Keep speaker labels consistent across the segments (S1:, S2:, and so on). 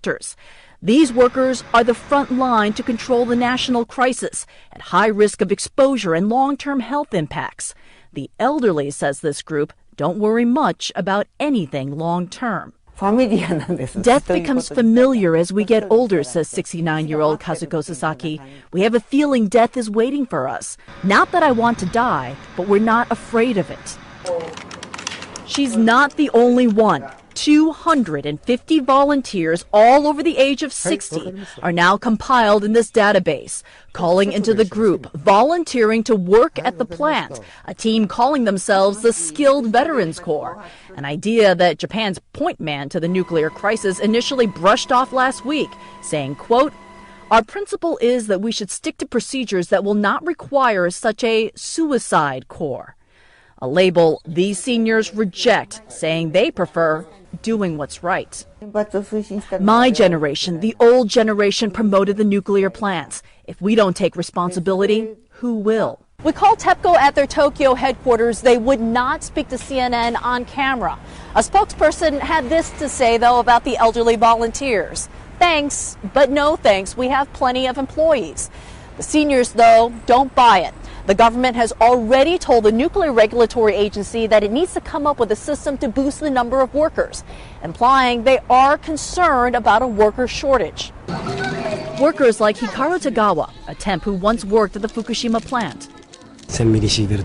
S1: sectors. These workers are the front line to control the national crisis at high risk of exposure and long-term health impacts. The elderly, says this group, don't worry much about anything long-term. Death becomes familiar as we get older, says 69-year-old Kazuko Sasaki. We have a feeling death is waiting for us. Not that I want to die, but we're not afraid of it. She's not the only one. 250 volunteers, all over the age of 60, are now compiled in this database, calling into the group, volunteering to work at the plant, a team calling themselves the Skilled Veterans Corps, an idea that Japan's point man to the nuclear crisis initially brushed off last week, saying, quote, "Our principle is that we should stick to procedures that will not require such a suicide corps." A label these seniors reject, saying they prefer doing what's right. My generation, the old generation, promoted the nuclear plants. If we don't take responsibility, who will? We called TEPCO at their Tokyo headquarters. They would not speak to CNN on camera. A spokesperson had this to say, though, about the elderly volunteers. Thanks, but no thanks. We have plenty of employees. The seniors, though, don't buy it. The government has already told the Nuclear Regulatory Agency that it needs to come up with a system to boost the number of workers, implying they are concerned about a worker shortage. Workers like Hikaru Tagawa, a temp who once worked at the Fukushima plant.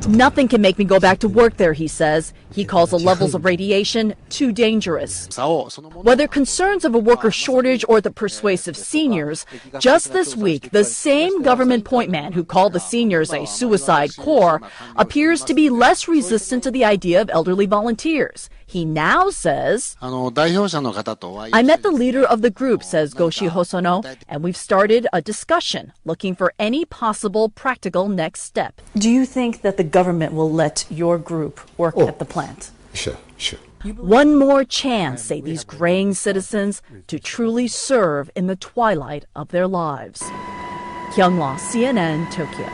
S1: Nothing can make me go back to work there, he says. He calls the levels of radiation too dangerous. Whether concerns of a worker shortage or the persuasive seniors, just this week, the same government point man who called the seniors a suicide corps appears to be less resistant to the idea of elderly volunteers. He now says, I met the leader of the group, says Goshi Hosono, and we've started a discussion looking for any possible practical next step. Do you think that the government will let your group work at the plant?
S2: Sure.
S1: One more chance, say these graying citizens, to truly serve in the twilight of their lives. Kyung-Hwa, CNN, Tokyo.